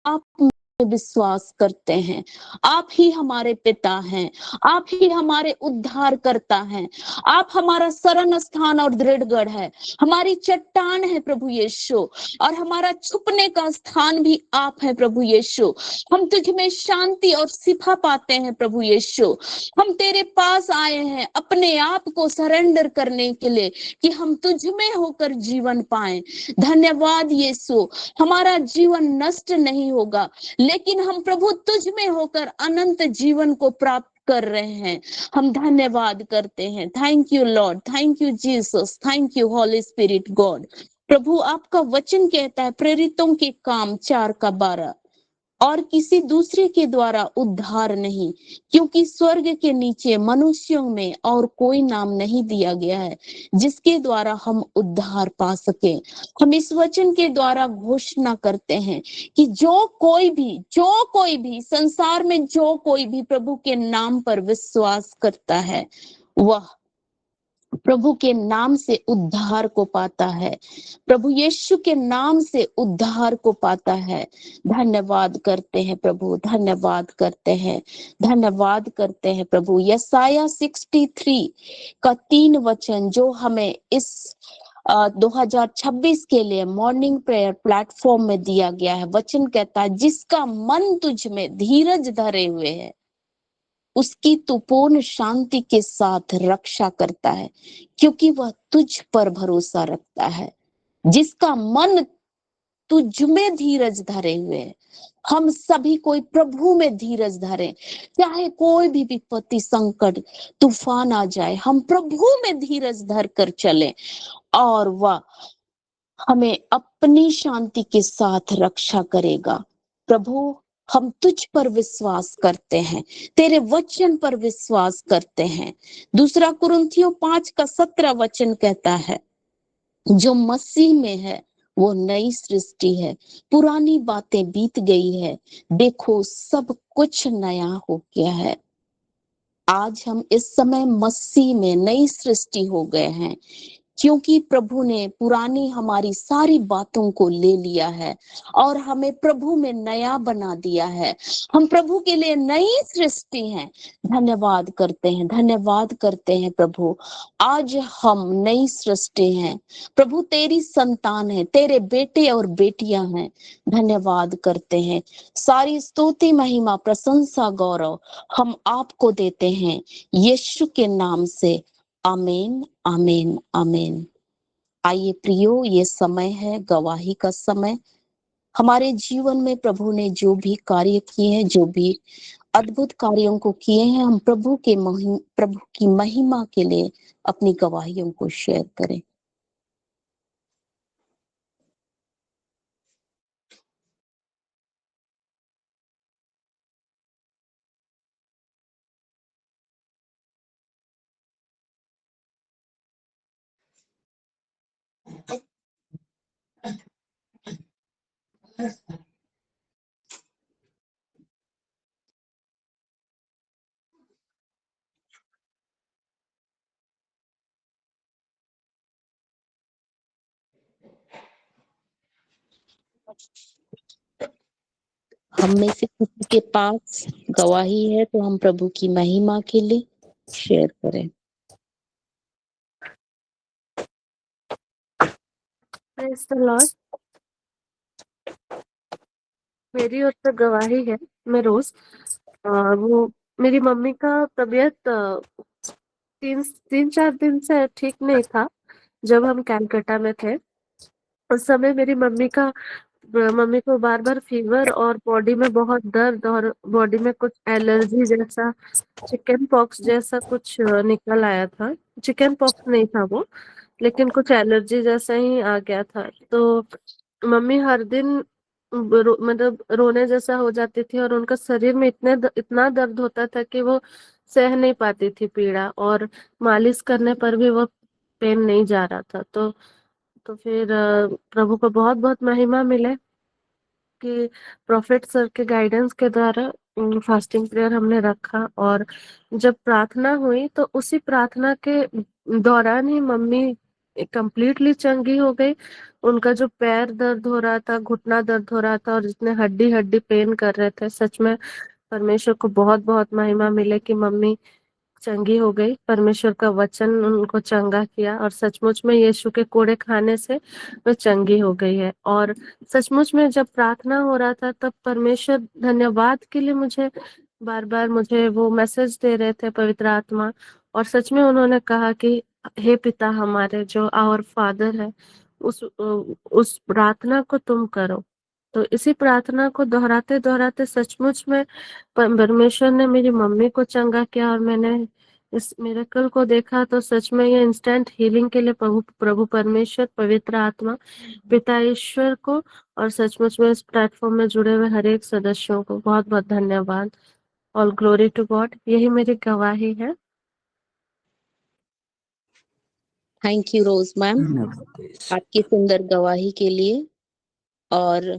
आप में विश्वास करते हैं। आप ही हमारे पिता हैं, आप ही हमारे उद्धार करता हैं, आप हमारा शरण स्थान और दृढ़गढ़ है, हमारी चट्टान है प्रभु यीशु, और हमारा छुपने का स्थान भी आप है प्रभु यीशु। हम तुझ में शांति और शिफा पाते हैं प्रभु यीशु। हम तेरे पास आए हैं अपने आप को सरेंडर करने के लिए कि हम तुझ में होकर जीवन पाएं। धन्यवाद यीशु, हमारा जीवन नष्ट नहीं होगा, लेकिन हम प्रभु तुझ में होकर अनंत जीवन को प्राप्त कर रहे हैं। हम धन्यवाद करते हैं। Thank you Lord, thank you Jesus, thank you Holy Spirit God. प्रभु आपका वचन कहता है प्रेरितों के काम 4:12, और किसी दूसरे के द्वारा उद्धार नहीं, क्योंकि स्वर्ग के नीचे मनुष्यों में और कोई नाम नहीं दिया गया है जिसके द्वारा हम उद्धार पा सके। हम इस वचन के द्वारा घोषणा करते हैं कि जो कोई भी संसार में जो कोई भी प्रभु के नाम पर विश्वास करता है, वह प्रभु के नाम से उद्धार को पाता है, प्रभु यीशु के नाम से उद्धार को पाता है। धन्यवाद करते हैं प्रभु, धन्यवाद करते हैं, धन्यवाद करते हैं प्रभु। यसाया 63 का 3 वचन जो हमें इस 2026 के लिए मॉर्निंग प्रेयर प्लेटफॉर्म में दिया गया है, वचन कहता है जिसका मन तुझ में धीरज धरे हुए है उसकी तू पूर्ण शांति के साथ रक्षा करता है, क्योंकि वह तुझ पर भरोसा रखता है। जिसका मन तुझ में धीरज धरे हुए है, हम सभी कोई प्रभु में धीरज धरे, चाहे कोई भी विपत्ति संकट तूफान आ जाए, हम प्रभु में धीरज धर कर चले और वह हमें अपनी शांति के साथ रक्षा करेगा। प्रभु हम तुझ पर विश्वास करते हैं, तेरे वचन पर विश्वास करते हैं। दूसरा कुरिन्थियों 5:17 वचन कहता है जो मसीह में है वो नई सृष्टि है, पुरानी बातें बीत गई है, देखो सब कुछ नया हो गया है। आज हम इस समय मसीह में नई सृष्टि हो गए हैं, क्योंकि प्रभु ने पुरानी हमारी सारी बातों को ले लिया है और हमें प्रभु में नया बना दिया है। हम प्रभु के लिए नई सृष्टि हैं। धन्यवाद करते हैं, धन्यवाद करते हैं प्रभु। आज हम नई सृष्टि हैं प्रभु, तेरी संतान है, तेरे बेटे और बेटियां हैं। धन्यवाद करते हैं। सारी स्तुति महिमा प्रशंसा गौरव हम आपको देते हैं यीशु के नाम से। आमीन, आमीन, आमीन। आइए प्रियो, ये समय है गवाही का समय। हमारे जीवन में प्रभु ने जो भी कार्य किए हैं, जो भी अद्भुत कार्यों को किए हैं, हम प्रभु की महिमा के लिए अपनी गवाहियों को शेयर करें। हम में से किसी के पास गवाही है तो हम प्रभु की महिमा के लिए शेयर करें। Praise the Lord. मेरी ओर से गवाही है। मैं रोज वो मेरी मम्मी का तबीयत 3-4 दिन से ठीक नहीं था जब हम कैलकाटा में थे। उस समय मेरी मम्मी को बार बार फीवर और बॉडी में बहुत दर्द और बॉडी में कुछ एलर्जी जैसा, चिकन पॉक्स जैसा कुछ निकल आया था। चिकन पॉक्स नहीं था वो, लेकिन कुछ एलर्जी जैसा ही आ गया था। तो मम्मी हर दिन मतलब रोने जैसा हो जाती थी और उनका शरीर में इतना दर्द होता था कि वो सह नहीं पाती थी पीड़ा, और मालिश करने पर भी वो पेन नहीं जा रहा था। तो फिर प्रभु को बहुत बहुत महिमा मिले कि प्रोफेट सर के गाइडेंस के द्वारा फास्टिंग प्रेयर हमने रखा, और जब प्रार्थना हुई तो उसी प्रार्थना के दौरान ही मम्मी कंप्लीटली चंगी हो गई। उनका जो पैर दर्द हो रहा था, घुटना दर्द हो रहा था और जितने हड्डी हड्डी पेन कर रहे थे, सच में परमेश्वर को बहुत बहुत महिमा मिले कि मम्मी चंगी हो गई। परमेश्वर का वचन उनको चंगा किया और सचमुच में यीशु के कोड़े खाने से वो चंगी हो गई है। और सचमुच में जब प्रार्थना हो रहा था तब परमेश्वर धन्यवाद के लिए मुझे बार बार मुझे वो मैसेज दे रहे थे, पवित्र आत्मा। और सच में उन्होंने कहा कि हे पिता हमारे जो आवर फादर है, उस प्रार्थना को तुम करो। तो इसी प्रार्थना को दोहराते दोहराते सचमुच में परमेश्वर ने मेरी मम्मी को चंगा किया और मैंने इस मिरेकल को देखा। तो सच में ये इंस्टेंट हीलिंग के लिए प्रभु प्रभु परमेश्वर, पवित्र आत्मा, पिता ईश्वर को और सचमुच में इस प्लेटफॉर्म में जुड़े हुए हर एक सदस्यों को बहुत बहुत धन्यवाद। All glory to God. यही मेरी गवाही है। थैंक यू रोज मैम आपकी सुंदर गवाही के लिए। और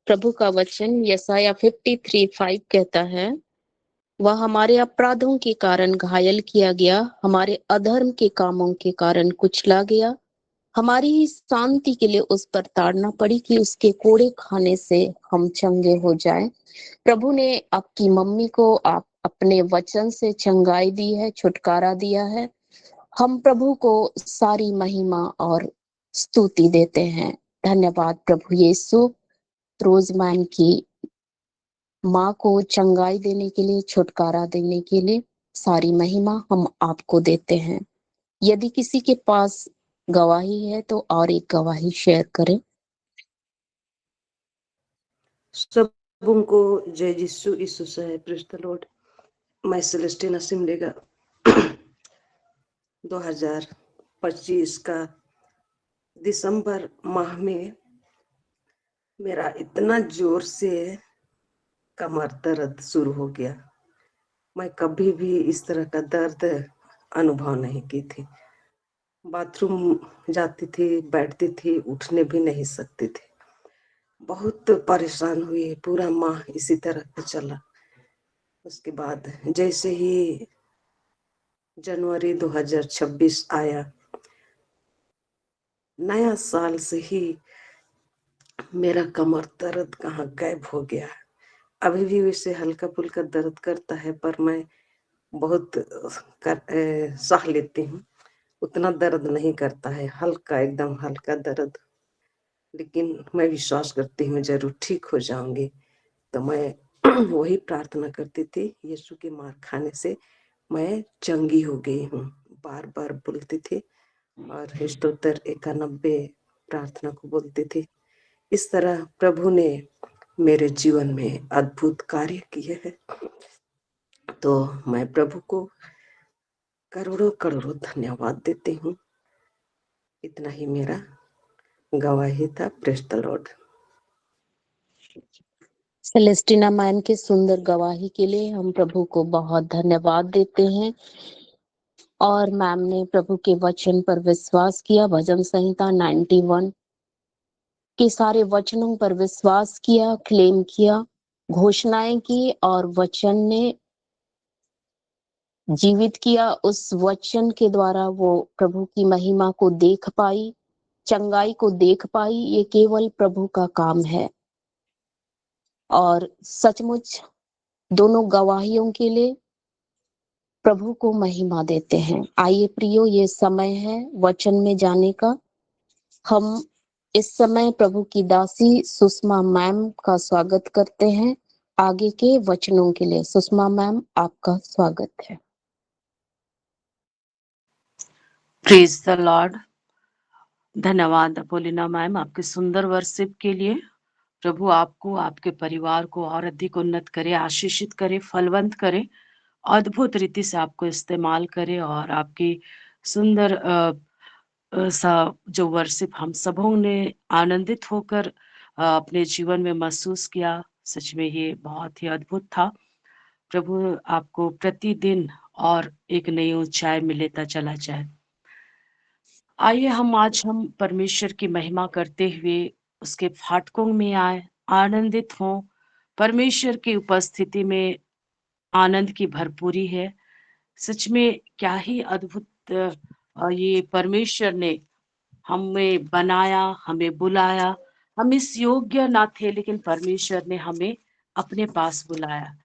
प्रभु का वचन यसाया 53:5 कहता है, वह हमारे अपराधों के कारण घायल किया गया, हमारे अधर्म के कामों के कारण कुचला गया, हमारी ही शांति के लिए उस पर ताड़ना पड़ी कि उसके कोड़े खाने से हम चंगे हो जाएं। प्रभु ने आपकी मम्मी को आप अपने वचन से चंगाई दी है, छुटकारा दिया है। हम प्रभु को सारी महिमा और स्तुति देते हैं। धन्यवाद प्रभु यीशु। रोजमैन की माँ को चंगाई देने के लिए, छुटकारा देने के लिए सारी महिमा हम आपको देते हैं। यदि किसी के पास गवाही है तो और एक गवाही शेयर करें। सबको जय यीशु यीशु से प्रेज द लॉर्ड। मैं सेलेस्टिना सिमडेगा 2025 का दिसंबर माह में मेरा इतना जोर से कमर दर्द शुरू हो गया। मैं कभी भी इस तरह का दर्द अनुभव नहीं की थी। बाथरूम जाती थी, बैठती थी, उठने भी नहीं सकती थी। बहुत परेशान हुई, पूरा माह इसी तरह से चला। उसके बाद जैसे ही जनवरी 2026 आया, नया साल से ही मेरा कमर दर्द कहाँ गायब हो गया। अभी भी वैसे हल्का फुल्का दर्द करता है, पर मैं बहुत सह लेती हूँ, उतना दर्द नहीं करता है, हल्का एकदम हल्का दर्द। लेकिन मैं विश्वास करती हूँ जरूर ठीक हो जाऊंगी। तो मैं वही प्रार्थना करती थी, यीशु के मार खाने से मैं चंगी हो गई हूँ, बार बार बोलती थी और स्तोत्र 91 प्रार्थना को बोलती थी। इस तरह प्रभु ने मेरे जीवन में अद्भुत कार्य किए हैं। तो मैं प्रभु को करोड़ों करोड़ों धन्यवाद देती हूँ। इतना ही मेरा गवाही था। Praise the Lord. सेलेस्टिना मैन के सुंदर गवाही के लिए हम प्रभु को बहुत धन्यवाद देते हैं। और मैम ने प्रभु के वचन पर विश्वास किया, भजन संहिता 91 के सारे वचनों पर विश्वास किया, क्लेम किया, घोषणाएं की और वचन ने जीवित किया। उस वचन के द्वारा वो प्रभु की महिमा को देख पाई, चंगाई को देख पाई। ये केवल प्रभु का काम है। और सचमुच दोनों गवाहियों के लिए प्रभु को महिमा देते हैं। आइए प्रियो, ये समय है वचन में जाने का। हम इस समय प्रभु की दासी सुषमा मैम का स्वागत करते हैं आगे के वचनों के लिए। सुषमा मैम, आपका स्वागत है। Praise the Lord. धन्यवाद अपोलिना मैम आपके सुंदर वर्शिप के लिए। प्रभु आपको, आपके परिवार को और अधिक उन्नत करे, आशीषित करे, फलवंत करे, अद्भुत रीति से आपको इस्तेमाल करे और आपकी सुंदर सा जो वर्शिप हम सबों ने आनंदित होकर अपने जीवन में महसूस किया, सच में ये बहुत ही अद्भुत था। प्रभु आपको प्रतिदिन और एक नई ऊंचाई में लेता चला जाए। आइए हम परमेश्वर की महिमा करते हुए उसके फाटकों में आए, आनंदित हों। परमेश्वर की उपस्थिति में आनंद की भरपूरी है। सच में क्या ही अद्भुत ये परमेश्वर ने हमें बनाया, हमें बुलाया। हम इस योग्य ना थे, लेकिन परमेश्वर ने हमें अपने पास बुलाया।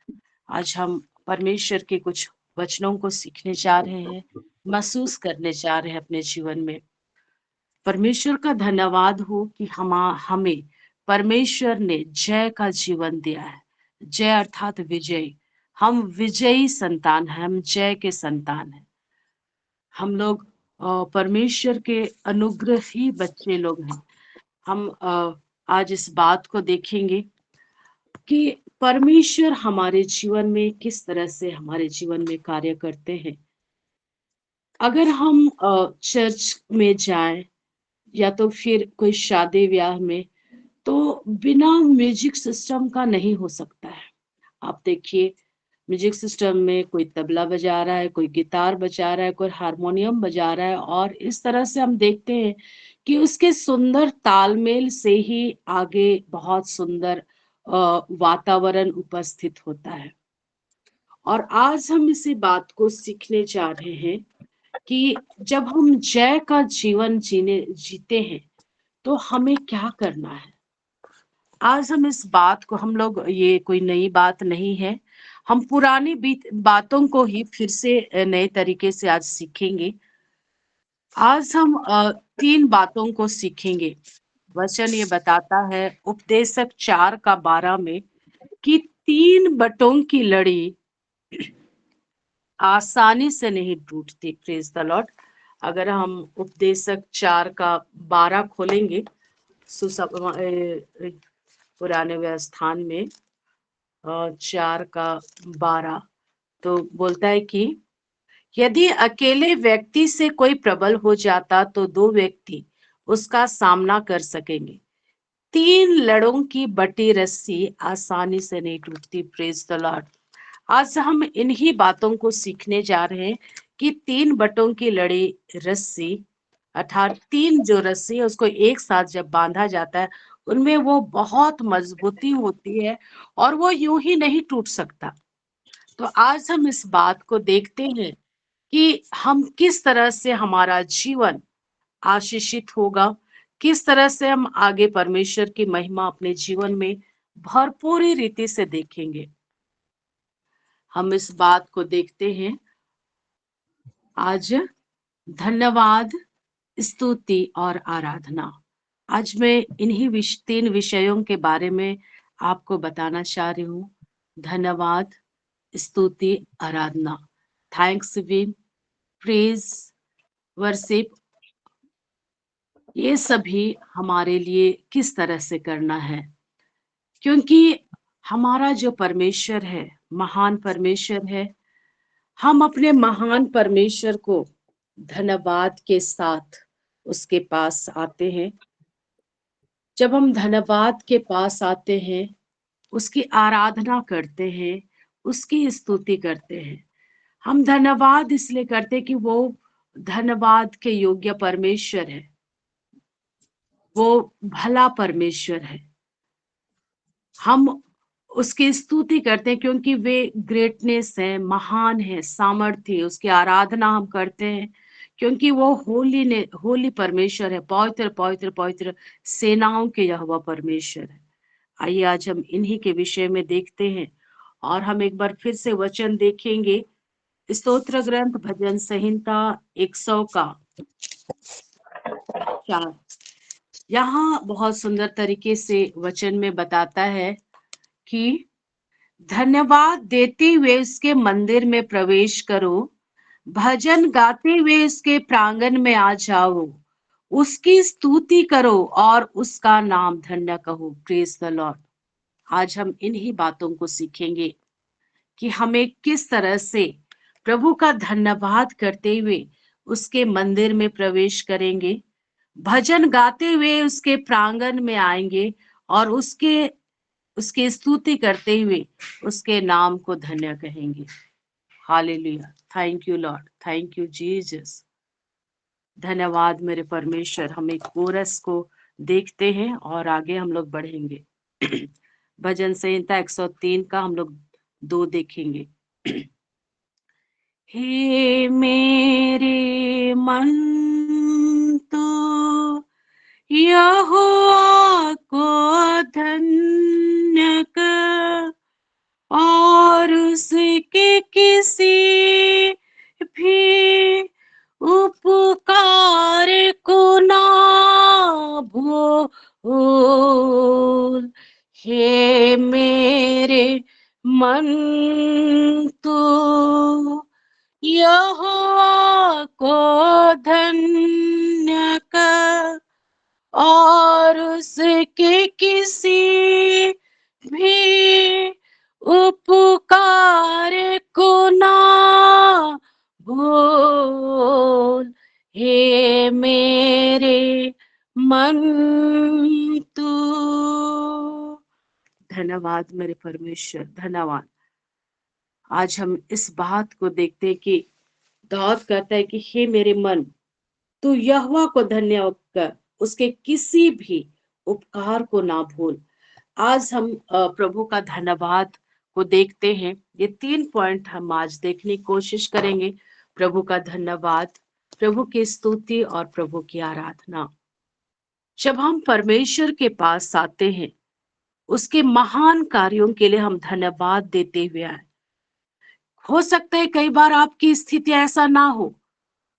आज हम परमेश्वर के कुछ वचनों को सीखने जा रहे हैं, महसूस करने जा रहे हैं अपने जीवन में। परमेश्वर का धन्यवाद हो कि हमें परमेश्वर ने जय का जीवन दिया है। जय अर्थात विजय। हम विजयी संतान हैं, हम जय के संतान हैं। हम लोग परमेश्वर के अनुग्रही बच्चे लोग हैं। हम आज इस बात को देखेंगे कि परमेश्वर हमारे जीवन में किस तरह से हमारे जीवन में कार्य करते हैं। अगर हम चर्च में जाएं या तो फिर कोई शादी ब्याह में, तो बिना म्यूजिक सिस्टम का नहीं हो सकता है। आप देखिए, म्यूजिक सिस्टम में कोई तबला बजा रहा है, कोई गिटार बजा रहा है, कोई हारमोनियम बजा रहा है, और इस तरह से हम देखते हैं कि उसके सुंदर तालमेल से ही आगे बहुत सुंदर वातावरण उपस्थित होता है। और आज हम इसी बात को सीखने जा रहे हैं कि जब हम जय का जीवन जीते हैं तो हमें क्या करना है। आज हम इस बात को, हम लोग, ये कोई नई बात नहीं है, हम पुरानी बातों को ही फिर से नए तरीके से आज सीखेंगे। आज हम 3 बातों को सीखेंगे। वचन ये बताता है उपदेशक 4:12 में कि 3 बटों की लड़ी आसानी से नहीं टूटती। Praise the Lord. अगर हम उपदेशक 4:12 खोलेंगे पुराने व्यवस्थान में 4:12, तो बोलता है कि यदि अकेले व्यक्ति से कोई प्रबल हो जाता तो 2 व्यक्ति उसका सामना कर सकेंगे। 3 लड़ों की बटी रस्सी आसानी से नहीं टूटती। Praise the Lord. आज हम इन्हीं बातों को सीखने जा रहे हैं कि 3 बटों की लड़ी रस्सी, अर्थात 3 जो रस्सी है उसको एक साथ जब बांधा जाता है, उनमें वो बहुत मजबूती होती है और वो यूं ही नहीं टूट सकता। तो आज हम इस बात को देखते हैं कि हम किस तरह से हमारा जीवन आशीषित होगा, किस तरह से हम आगे परमेश्वर की महिमा अपने जीवन में भरपूरी रीति से देखेंगे। हम इस बात को देखते हैं आज। धन्यवाद, स्तुति और आराधना। आज मैं इन्हीं 3 विषयों के बारे में आपको बताना चाह रही हूँ। धन्यवाद, स्तुति, आराधना। थैंक्स गिविंग, प्रेज, वर्शिप, ये सभी हमारे लिए किस तरह से करना है, क्योंकि हमारा जो परमेश्वर है, महान परमेश्वर है। हम अपने महान परमेश्वर को धन्यवाद के साथ उसके पास आते हैं। जब हम धन्यवाद के पास आते हैं, उसकी आराधना करते हैं, उसकी स्तुति करते हैं। हम धन्यवाद इसलिए करते हैं कि वो धन्यवाद के योग्य परमेश्वर है, वो भला परमेश्वर है। हम उसकी स्तुति करते हैं क्योंकि वे ग्रेटनेस है, महान है, सामर्थ्य। उसकी आराधना हम करते हैं क्योंकि वो होली परमेश्वर है, पवित्र पवित्र पवित्र सेनाओं के यहोवा परमेश्वर है। आइए आज हम इन्हीं के विषय में देखते हैं और हम एक बार फिर से वचन देखेंगे। स्तोत्र ग्रंथ भजन संहिता 100 का 4। यहाँ बहुत सुंदर तरीके से वचन में बताता है कि धन्यवाद देते हुए उसके मंदिर में प्रवेश करो, भजन गाते हुए उसके प्रांगण में आ जाओ, उसकी स्तुति करो और उसका नाम धन्य कहो। Praise the Lord. आज हम इन्हीं बातों को सीखेंगे कि हमें किस तरह से प्रभु का धन्यवाद करते हुए उसके मंदिर में प्रवेश करेंगे, भजन गाते हुए उसके प्रांगण में आएंगे और उसकी स्तुति करते हुए उसके नाम को धन्य कहेंगे। Hallelujah. Thank you Lord, thank you Jesus. धन्यवाद मेरे परमेश्वर। हम एक कोरस को देखते हैं और आगे हम लोग बढ़ेंगे। भजन संहिता 103 का हम लोग 2 देखेंगे। हे मेरे मन तो यहोवा को धन्य कर और उसके किसी भी उपकार को ना भूल। हे मेरे मन तू यहोवा को धन्य कर और उसके किसी भी उपकार को ना भूल। हे मेरे मन तू। धन्यवाद मेरे परमेश्वर, धन्यवाद। आज हम इस बात को देखते हैं कि दाऊद कहता है कि हे मेरे मन तू यहोवा को धन्य कर, उसके किसी भी उपकार को ना भूल। आज हम प्रभु का धन्यवाद को देखते हैं। ये 3 पॉइंट हम आज देखने की कोशिश करेंगे। प्रभु का धन्यवाद, प्रभु की स्तुति और प्रभु की आराधना। जब हम परमेश्वर के पास आते हैं, उसके महान कार्यों के लिए हम धन्यवाद देते हुए आए। हो सकता है कई बार आपकी स्थिति ऐसा ना हो,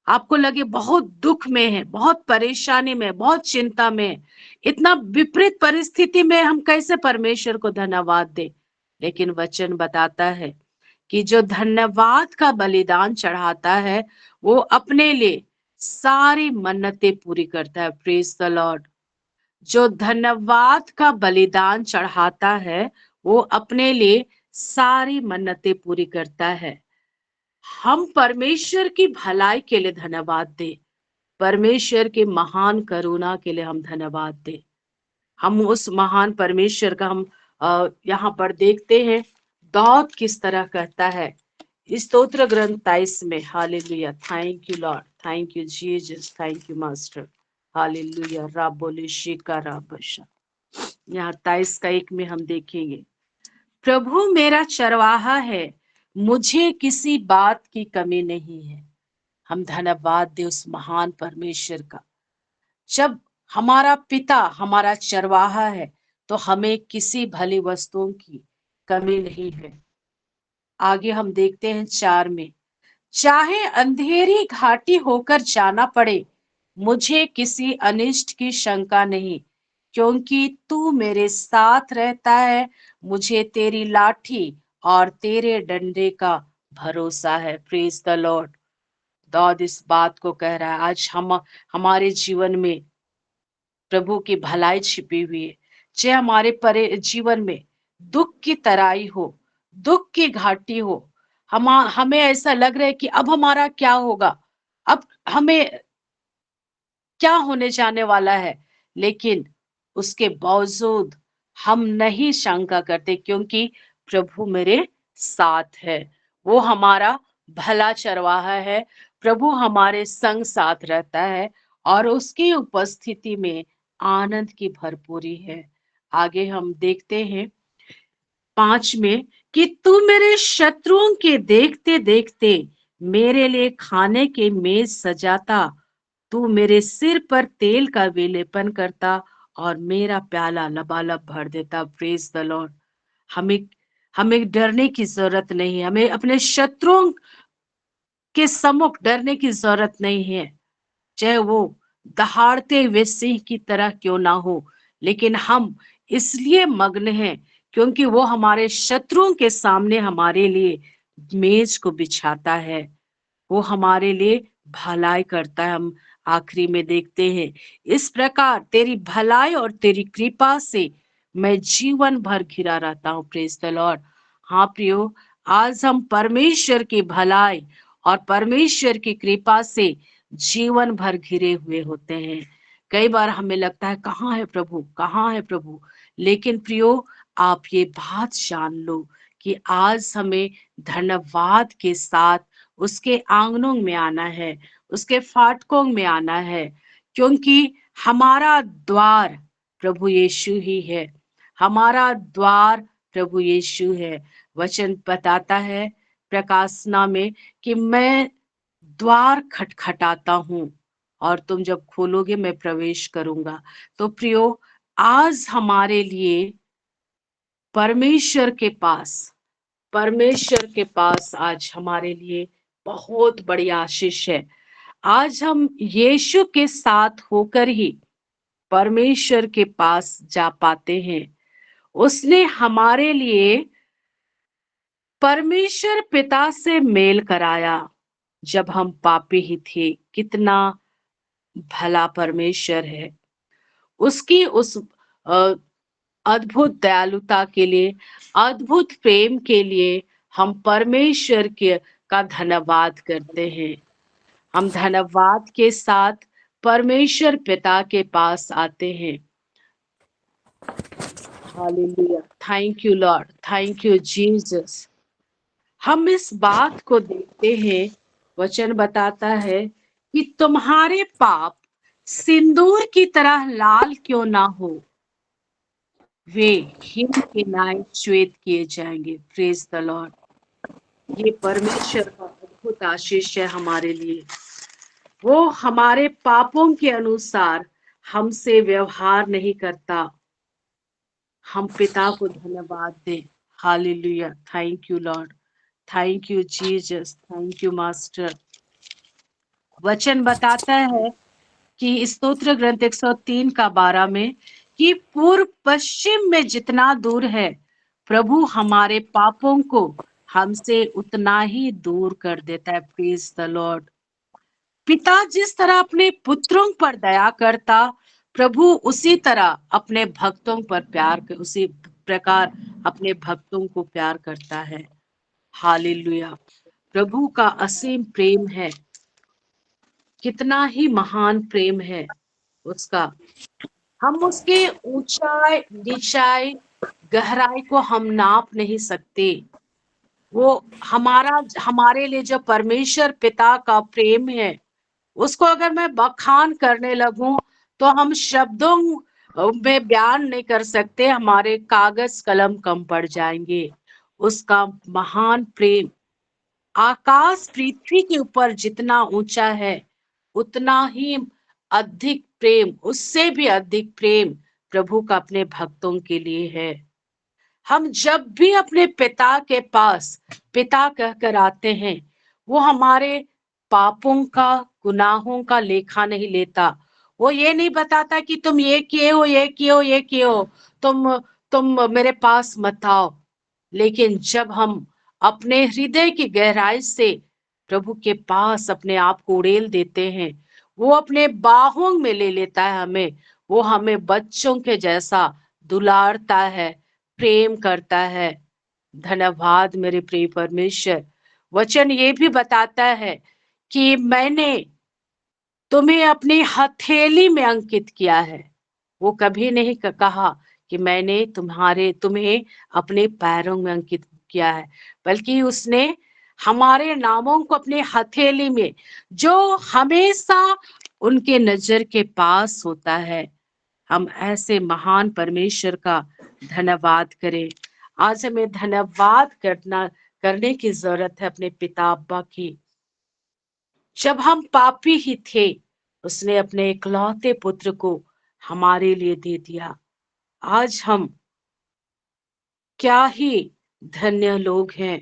आपको लगे बहुत दुख में है, बहुत परेशानी में, बहुत चिंता में, इतना विपरीत परिस्थिति में हम कैसे परमेश्वर को धन्यवाद दें। लेकिन वचन बताता है कि जो धन्यवाद का बलिदान चढ़ाता है वो अपने लिए सारी मन्नतें पूरी करता है। Praise the Lord. जो धन्यवाद का बलिदान चढ़ाता है वो अपने लिए सारी मन्नतें पूरी करता है। हम परमेश्वर की भलाई के लिए धन्यवाद दें, परमेश्वर के महान करुणा के लिए हम धन्यवाद दें। हम उस महान परमेश्वर का हम यहाँ पर देखते हैं दाऊद किस तरह कहता है स्तोत्र ग्रंथ 23 में। Hallelujah, thank you Lord, thank you Jesus, thank you master. Hallelujah, राबोले शिका राबशा। यहाँ 23 का 1 में हम देखेंगे, प्रभु मेरा चरवाहा है, मुझे किसी बात की कमी नहीं है। हम धन्यवाद दे उस महान परमेश्वर का। जब हमारा पिता हमारा चरवाहा है तो हमें किसी भली वस्तुओं की कमी नहीं है। आगे हम देखते हैं 4 में, चाहे अंधेरी घाटी होकर जाना पड़े, मुझे किसी अनिष्ट की शंका नहीं, क्योंकि तू मेरे साथ रहता है। मुझे तेरी लाठी और तेरे डंडे का भरोसा है। Praise the Lord. दाऊद इस बात को कह रहा है। आज हम हमारे जीवन में प्रभु की भलाई छिपी हुई है। चाहे हमारे जीवन में दुख की तराई हो, दुख की घाटी हो, हमें ऐसा लग रहा है कि अब हमारा क्या होगा, अब हमें क्या होने जाने वाला है, लेकिन उसके बावजूद हम नहीं शंका करते, क्योंकि प्रभु मेरे साथ है। वो हमारा भला चरवाहा है। प्रभु हमारे संग साथ रहता है और उसकी उपस्थिति में आनंद की भरपूरी है। आगे हम देखते हैं 5 में कि तू मेरे शत्रुओं के देखते देखते मेरे लिए खाने के मेज सजाता, तू मेरे सिर पर तेल का विलेपन करता और मेरा प्याला लबालब भर देता। Praise the Lord. हमें हमें डरने की जरूरत नहीं है। हमें अपने शत्रुओं के सम्मुख डरने की जरूरत नहीं है, चाहे वो दहाड़ते हुए सिंह की तरह क्यों ना हो। लेकिन हम इसलिए मग्न हैं क्योंकि वो हमारे शत्रुओं के सामने हमारे लिए मेज को बिछाता है, वो हमारे लिए भलाई करता है। हम आखिरी में देखते हैं, इस प्रकार तेरी भलाई और तेरी कृपा से मैं जीवन भर घिरा रहता हूँ। Praise the Lord. हाँ प्रियो, आज हम परमेश्वर की भलाई और परमेश्वर की कृपा से जीवन भर घिरे हुए होते हैं। कई बार हमें लगता है कहाँ है प्रभु, कहाँ है प्रभु। लेकिन प्रियो, आप ये बात जान लो कि आज हमें धन्यवाद के साथ उसके आंगनों में आना है, उसके फाटकों में आना है, क्योंकि हमारा द्वार प्रभु यीशु ही है। हमारा द्वार प्रभु यीशु है। वचन बताता है प्रकाशना में कि मैं द्वार खटखटाता हूँ और तुम जब खोलोगे मैं प्रवेश करूंगा। तो प्रियो, आज हमारे लिए परमेश्वर के पास आज हमारे लिए बहुत बड़ी आशीष है। आज हम यीशु के साथ होकर ही परमेश्वर के पास जा पाते हैं। उसने हमारे लिए परमेश्वर पिता से मेल कराया जब हम पापी ही थे। कितना भला परमेश्वर है। उसकी उस अद्भुत दयालुता के लिए, अद्भुत प्रेम के लिए हम परमेश्वर के का धन्यवाद करते हैं। हम धन्यवाद के साथ परमेश्वर पिता के पास आते हैं। Hallelujah, thank you Lord, thank you Jesus. हम इस बात को देखते हैं, वचन बताता है कि तुम्हारे पाप सिंदूर की तरह लाल क्यों ना हो, वे हिम के न्याय श्वेत किए जाएंगे। Praise the Lord. ये परमेश्वर का अद्भुत आशीष है हमारे लिए। वो हमारे पापों के अनुसार हमसे व्यवहार नहीं करता। हम पिता को धन्यवाद दें। Hallelujah, thank you Lord, thank you Jesus, thank you master. वचन बताता है कि स्तोत्र ग्रंथ 103 का 12 में कि पूर्व पश्चिम में जितना दूर है, प्रभु हमारे पापों को हमसे उतना ही दूर कर देता है। Praise the Lord. पिता जिस तरह अपने पुत्रों पर दया करता, प्रभु उसी तरह अपने भक्तों पर उसी प्रकार अपने भक्तों को प्यार करता है। हालेलुया। प्रभु का असीम प्रेम है, कितना ही महान प्रेम है उसका। हम उसके ऊंचाई, नीचाई, गहराई को हम नाप नहीं सकते। वो हमारे लिए जो परमेश्वर पिता का प्रेम है, उसको अगर मैं बखान करने लगूं तो हम शब्दों में बयान नहीं कर सकते, हमारे कागज कलम कम पड़ जाएंगे। उसका महान प्रेम, आकाश पृथ्वी के ऊपर जितना ऊंचा है, उतना ही अधिक प्रेम, उससे भी अधिक प्रेम प्रभु का अपने भक्तों के लिए है। हम जब भी अपने पिता के पास पिता कहकर आते हैं, वो हमारे पापों का, गुनाहों का लेखा नहीं लेता। वो ये नहीं बताता कि तुम ये किए हो, ये किए हो, ये किए हो, तुम मेरे पास मत आओ। लेकिन जब हम अपने हृदय की गहराई से प्रभु के पास अपने आप को उड़ेल देते हैं, वो अपने बाहों में ले लेता है हमें। वो हमें बच्चों के जैसा दुलारता है, प्रेम करता है। धन्यवाद मेरे प्रिय परमेश्वर। वचन ये भी बताता है कि मैंने तुम्हें अपनी हथेली में अंकित किया है। वो कभी नहीं कहा कि मैंने तुम्हें अपने पैरों में अंकित किया है, बल्कि उसने हमारे नामों को अपने हथेली में, जो हमेशा उनके नजर के पास होता है। हम ऐसे महान परमेश्वर का धन्यवाद करें। आज हमें धन्यवाद करने की जरूरत है अपने पिता अब्बा की। जब हम पापी ही थे, उसने अपने इकलौते पुत्र को हमारे लिए दे दिया। आज हम क्या ही धन्य लोग हैं,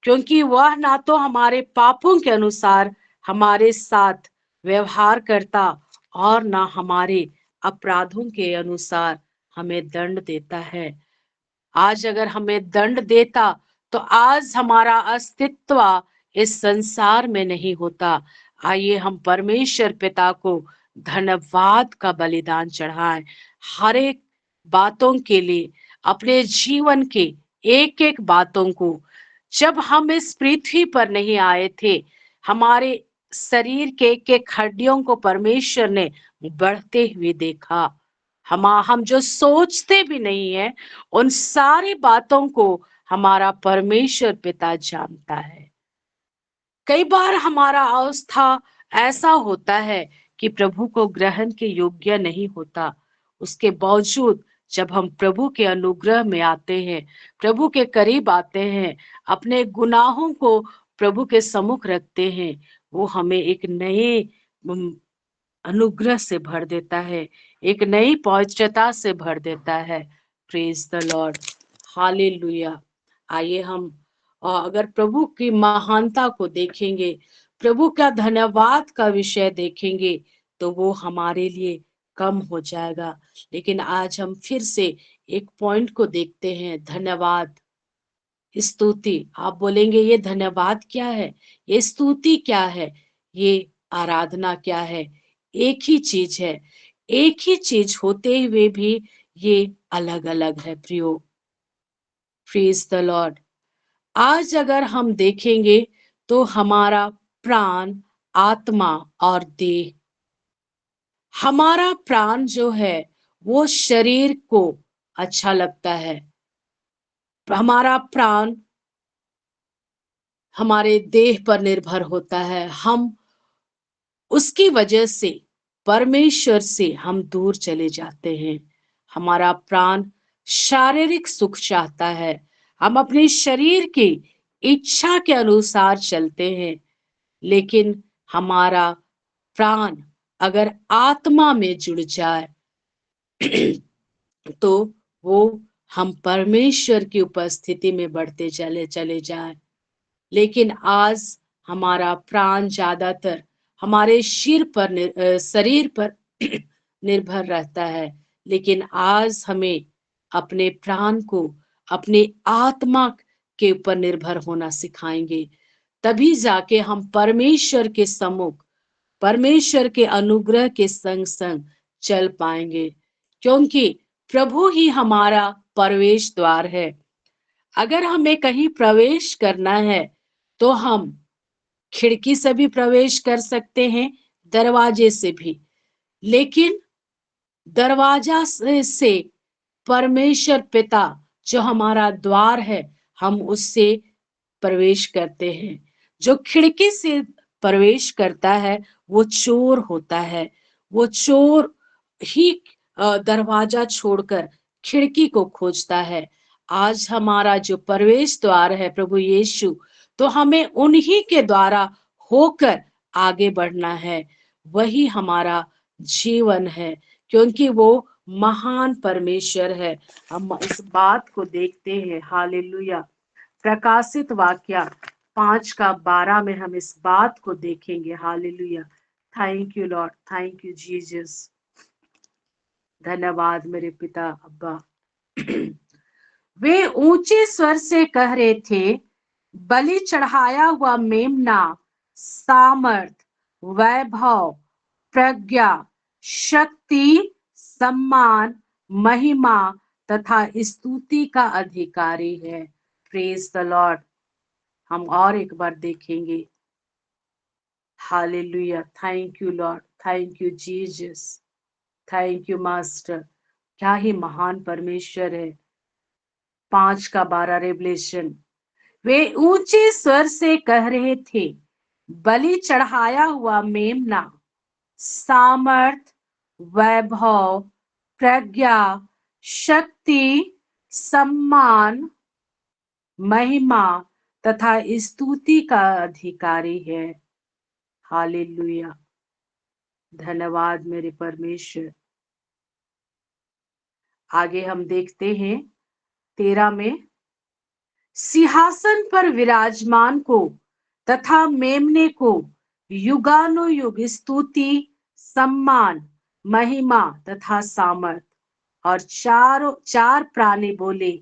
क्योंकि वह ना तो हमारे पापों के अनुसार हमारे साथ व्यवहार करता और ना हमारे अपराधों के अनुसार हमें दंड देता है। आज अगर हमें दंड देता तो आज हमारा अस्तित्व इस संसार में नहीं होता। आइए हम परमेश्वर पिता को धन्यवाद का बलिदान चढ़ाएं, हर एक बातों के लिए, अपने जीवन के एक एक बातों को। जब हम इस पृथ्वी पर नहीं आए थे, हमारे शरीर के एक एक हड्डियों को परमेश्वर ने बढ़ते हुए देखा। हम जो सोचते भी नहीं है, उन सारी बातों को हमारा परमेश्वर पिता जानता है। कई बार हमारा अवस्था ऐसा होता है कि प्रभु को ग्रहण के योग्य नहीं होता। उसके बावजूद जब हम प्रभु के अनुग्रह में आते हैं, प्रभु के करीब आते हैं, अपने गुनाहों को प्रभु के सम्मुख रखते हैं, वो हमें एक नए अनुग्रह से भर देता है, एक नई पवित्रता से भर देता है। Praise the Lord, hallelujah. आइए हम अगर प्रभु की महानता को देखेंगे, प्रभु का धन्यवाद का विषय देखेंगे, तो वो हमारे लिए कम हो जाएगा। लेकिन आज हम फिर से एक पॉइंट को देखते हैं, धन्यवाद, स्तुति। आप बोलेंगे ये धन्यवाद क्या है, ये स्तुति क्या है, ये आराधना क्या है? एक ही चीज है, एक ही चीज होते हुए भी ये अलग अलग है प्रियो। Praise the Lord. आज अगर हम देखेंगे तो हमारा प्राण, आत्मा और देह, हमारा प्राण जो है वो शरीर को अच्छा लगता है। हमारा प्राण हमारे देह पर निर्भर होता है। हम उसकी वजह से परमेश्वर से हम दूर चले जाते हैं। हमारा प्राण शारीरिक सुख चाहता है, हम अपने शरीर की इच्छा के अनुसार चलते हैं। लेकिन हमारा प्राण अगर आत्मा में जुड़ जाए तो वो हम परमेश्वर की उपस्थिति में बढ़ते चले जाए। लेकिन आज हमारा प्राण ज्यादातर हमारे शरीर पर निर्भर रहता है। लेकिन आज हमें अपने प्राण को अपने आत्मा के ऊपर निर्भर होना सिखाएंगे, तभी जाके हम परमेश्वर के सम्मुख, परमेश्वर के अनुग्रह के संग संग चल पाएंगे। क्योंकि प्रभु ही हमारा प्रवेश द्वार है। अगर हमें कहीं प्रवेश करना है तो हम खिड़की से भी प्रवेश कर सकते हैं, दरवाजे से भी। लेकिन दरवाजा से परमेश्वर पिता जो हमारा द्वार है, हम उससे प्रवेश करते हैं। जो खिड़की से प्रवेश करता है वो चोर होता है। वो चोर ही दरवाजा छोड़कर खिड़की को खोजता है। आज हमारा जो प्रवेश द्वार है प्रभु यीशु, तो हमें उन्हीं के द्वारा होकर आगे बढ़ना है। वही हमारा जीवन है, क्योंकि वो महान परमेश्वर है। हम इस बात को देखते हैं, हालेलुया। प्रकाशित वाक्य 5:12 में हम इस बात को देखेंगे, hallelujah. Thank you Lord, thank you Jesus. धन्यवाद मेरे पिता अब्बा। वे ऊंचे स्वर से कह रहे थे, बलि चढ़ाया हुआ मेमना सामर्थ, वैभव, प्रज्ञा, शक्ति, सम्मान, महिमा तथा स्तुति का अधिकारी है। Praise the Lord. हम और एक बार देखेंगे, hallelujah. Thank you Lord, thank you Jesus, thank you master. क्या ही महान परमेश्वर है। 5:12 रेवलेशन। वे ऊंचे स्वर से कह रहे थे, बलि चढ़ाया हुआ मेमना सामर्थ, वैभव, प्रज्ञा, शक्ति, सम्मान, महिमा तथा स्तुति का अधिकारी है। हालेलुया। धन्यवाद मेरे परमेश्वर। आगे हम देखते हैं 13 में, सिंहासन पर विराजमान को तथा मेमने को युगानुयुग स्तुति, सम्मान, महिमा तथा सामर्थ। और चार प्राणी बोले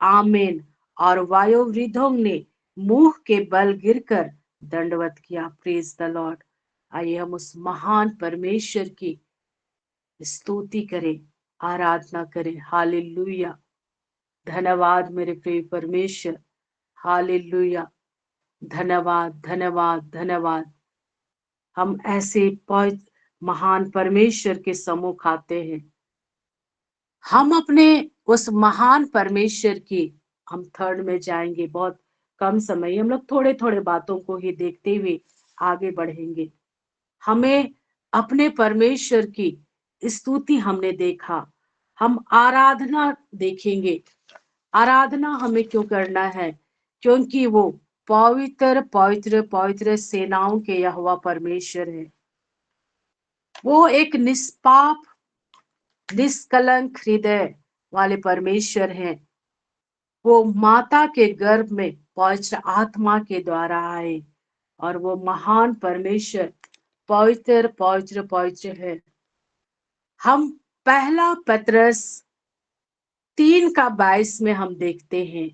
आमीन, और वायुवृद्धों ने मुंह के बल गिरकर दंडवत किया। Praise the Lord. आइए हम उस महान परमेश्वर की स्तुति करें, आराधना करें। हालेलुया। धन्यवाद मेरे प्रिय परमेश्वर, हालेलुया। धन्यवाद, धन्यवाद, धन्यवाद। हम ऐसे महान परमेश्वर के सम्मुख आते हैं। हम अपने उस महान परमेश्वर की, हम थर्ड में जाएंगे, बहुत कम समय, हम लोग थोड़े थोड़े बातों को ही देखते हुए आगे बढ़ेंगे। हमें अपने परमेश्वर की स्तुति हमने देखा, हम आराधना देखेंगे। आराधना हमें क्यों करना है? क्योंकि वो पवित्र पवित्र पवित्र सेनाओं के यहोवा परमेश्वर है। वो एक निष्पाप निष्कलंक हृदय वाले परमेश्वर हैं। वो माता के गर्भ में पवित्र आत्मा के द्वारा आए और वो महान परमेश्वर पवित्र पवित्र पवित्र है। हम पहला पत्रस 3:22 में हम देखते हैं,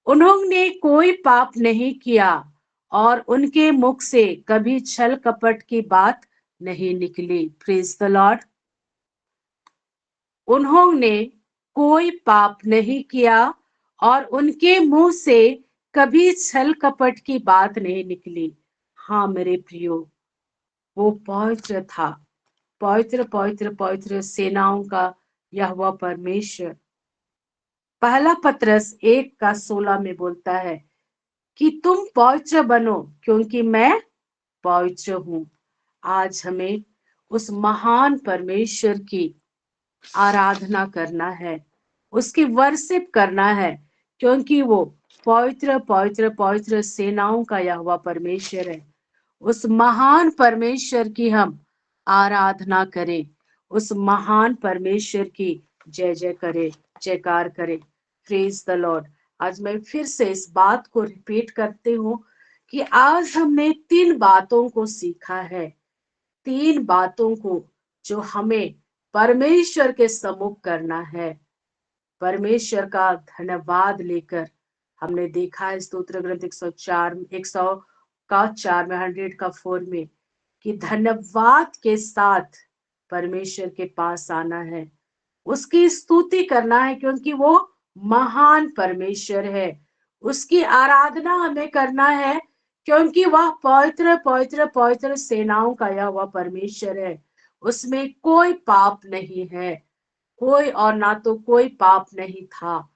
उन्होंने कोई पाप नहीं किया और उनके मुख से कभी छल कपट की बात नहीं निकली। Praise the Lord. उन्होंने कोई पाप नहीं किया और उनके मुंह से कभी छल कपट की बात नहीं निकली। हाँ मेरे प्रियो, वो पवित्र था, पवित्र पवित्र पवित्र सेनाओं का यहोवा परमेश्वर। पहला पत्रस 1:16 में बोलता है कि तुम पवित्र बनो क्योंकि मैं पवित्र हूं। आज हमें उस महान परमेश्वर की आराधना करना है, उसकी वर्शिप करना है, क्योंकि वो पवित्र पवित्र पवित्र सेनाओं का यहोवा परमेश्वर है। उस महान परमेश्वर की हम आराधना करें, उस महान परमेश्वर की जय जय करें, जयकार करें। Praise the Lord. आज मैं फिर से इस बात को रिपीट करती हूँ कि आज हमने 3 बातों को सीखा है, 3 बातों को जो हमें परमेश्वर के सम्मुख करना है। परमेश्वर का धन्यवाद लेकर हमने देखा है स्तोत्र ग्रंथ 100:4 में 100:4 में कि धन्यवाद के साथ परमेश्वर के पास आना है, उसकी स्तुति करना है, क्योंकि वो महान परमेश्वर है। उसकी आराधना हमें करना है, क्योंकि वह पवित्र पवित्र पवित्र सेनाओं का यह वह परमेश्वर है। उसमें कोई पाप नहीं है, कोई और ना तो कोई पाप नहीं था,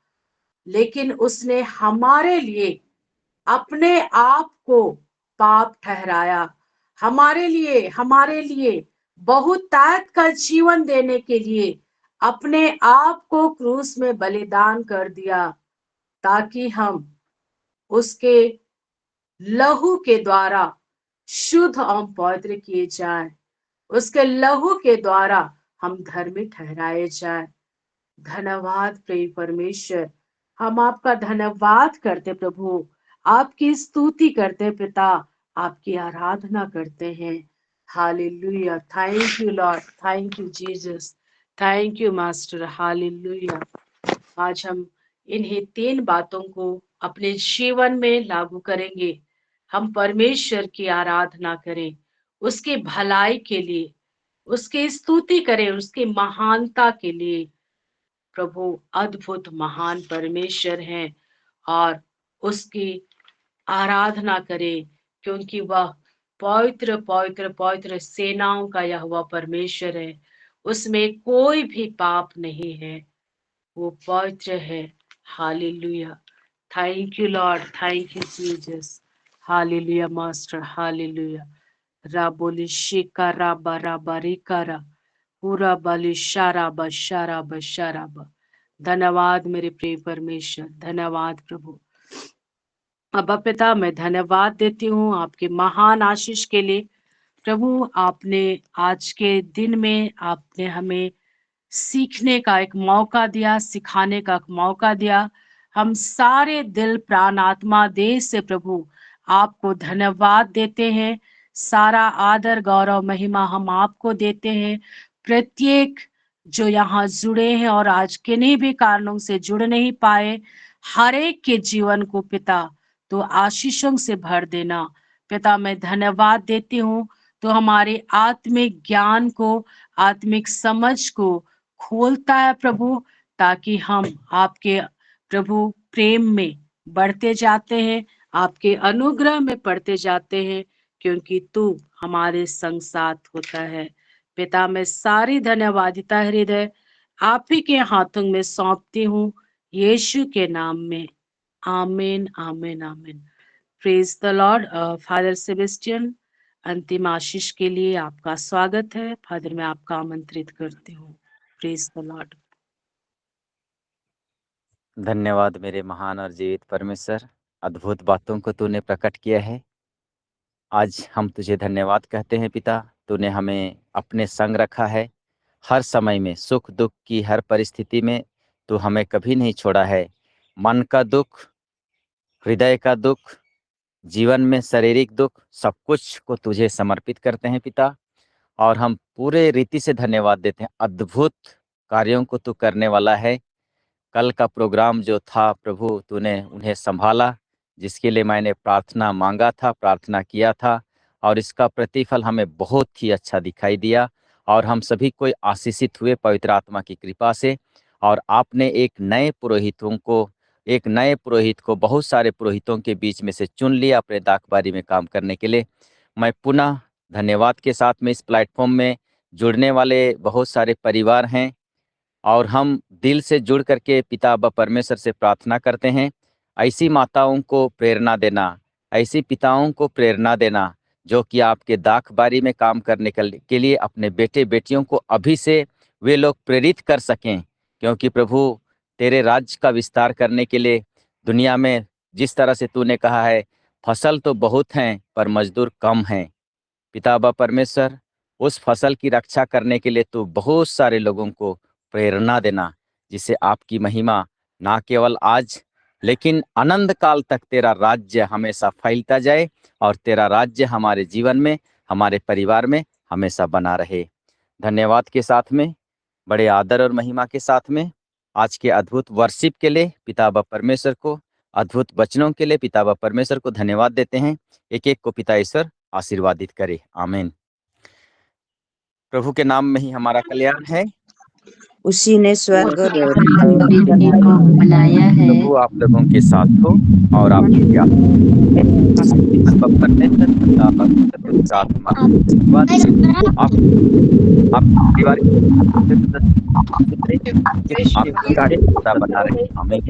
लेकिन उसने हमारे लिए अपने आप को पाप ठहराया, हमारे लिए बहुतायत का जीवन देने के लिए अपने आप को क्रूस में बलिदान कर दिया, ताकि हम उसके लहू के द्वारा शुद्ध और पवित्र किए जाएं, उसके लहू के द्वारा हम धर्मी ठहराए जाएं। धन्यवाद प्रिय परमेश्वर, हम आपका धन्यवाद करते प्रभु, आपकी स्तुति करते पिता, आपकी आराधना करते हैं। Hallelujah. Thank you Lord, thank you Jesus, thank you master. Hallelujah. आज हम इन्हीं 3 बातों को अपने जीवन में लागू करेंगे। हम परमेश्वर की आराधना करें, उसकी भलाई के लिए, उसकी स्तुति करें, उसकी महानता के लिए। प्रभु अद्भुत महान परमेश्वर हैं और उसकी आराधना करें, क्योंकि वह पवित्र पवित्र पवित्र सेनाओं का यहोवा परमेश्वर है। उसमें कोई भी पाप नहीं है, वो पवित्र है। Hallelujah. Thank you Lord, thank you Jesus. Hallelujah master, hallelujah. राबोली शिका राबा राबा रिकारा पूरा बलि शाराबा शाराबा शाराबा। धन्यवाद मेरे प्रिय परमेश्वर, धन्यवाद प्रभु। अब्बा पिता, मैं धन्यवाद देती हूँ आपके महान आशीष के लिए। प्रभु, आपने आज के दिन में आपने हमें सीखने का एक मौका दिया, सिखाने का एक मौका दिया। हम सारे दिल प्राण आत्मा देह से प्रभु आपको धन्यवाद देते हैं। सारा आदर गौरव महिमा हम आपको देते हैं। प्रत्येक जो यहाँ जुड़े हैं और आज किन्हीं भी कारणों से जुड़ नहीं पाए, हर एक के जीवन को पिता तो आशीषों से भर देना। पिता, मैं धन्यवाद देती हूँ तो हमारे आत्मिक ज्ञान को, आत्मिक समझ को खोलता है प्रभु, ताकि हम आपके प्रभु प्रेम में बढ़ते जाते हैं, आपके अनुग्रह में पढ़ते जाते हैं, क्योंकि तू हमारे संग साथ होता है। पिता, मैं सारी धन्यवादिता हृदय आप ही के हाथों में सौंपती हूँ, यीशु के नाम में। आमीन आमीन आमीन। Praise the Lord. Father Sebastian, अंतिम आशीष के लिए आपका स्वागत है। फादर, मैं आपका आमंत्रित करती हूँ। Praise the Lord. धन्यवाद मेरे महान और जीवित परमेश्वर, अद्भुत बातों को तूने प्रकट किया है। आज हम तुझे धन्यवाद कहते हैं पिता, तूने हमें अपने संग रखा है। हर समय में, सुख दुख की हर परिस्थिति में तू हमें कभी नहीं छोड़ा है। मन का दुख, हृदय का दुख, जीवन में शारीरिक दुख, सब कुछ को तुझे समर्पित करते हैं पिता। और हम पूरे रीति से धन्यवाद देते हैं। अद्भुत कार्यों को तू करने वाला है। कल का प्रोग्राम जो था प्रभु, तूने उन्हें संभाला, जिसके लिए मैंने प्रार्थना मांगा था, प्रार्थना किया था, और इसका प्रतिफल हमें बहुत ही अच्छा दिखाई दिया और हम सभी कोई आशीषित हुए पवित्र आत्मा की कृपा से। और आपने एक नए पुरोहित को बहुत सारे पुरोहितों के बीच में से चुन लिया अपने दाखबारी में काम करने के लिए। मैं पुनः धन्यवाद के साथ में इस प्लेटफॉर्म में जुड़ने वाले बहुत सारे परिवार हैं और हम दिल से जुड़ करके पिता अब्बा परमेश्वर से प्रार्थना करते हैं, ऐसी माताओं को प्रेरणा देना, ऐसी पिताओं को प्रेरणा देना जो कि आपके दाखबारी में काम करने के लिए अपने बेटे बेटियों को अभी से वे लोग प्रेरित कर सकें। क्योंकि प्रभु, तेरे राज्य का विस्तार करने के लिए दुनिया में जिस तरह से तूने कहा है, फसल तो बहुत हैं पर मजदूर कम हैं। पिता अब्बा परमेश्वर, उस फसल की रक्षा करने के लिए तू बहुत सारे लोगों को प्रेरणा देना, जिससे आपकी महिमा ना केवल आज लेकिन अनंत काल तक तेरा राज्य हमेशा फैलता जाए और तेरा राज्य हमारे जीवन में, हमारे परिवार में हमेशा बना रहे। धन्यवाद के साथ में, बड़े आदर और महिमा के साथ में आज के अद्भुत वर्शिप के लिए पिता अब्बा परमेश्वर को, अद्भुत वचनों के लिए पिता अब्बा परमेश्वर को धन्यवाद देते हैं। एक एक को पिता ईश्वर आशीर्वादित करे। आमीन। प्रभु के नाम में ही हमारा कल्याण है। उसी ने स्वर्ग और धरती को बनाया है। प्रभु आप लोगों के साथ हो और आपके बना रहे। आमीन।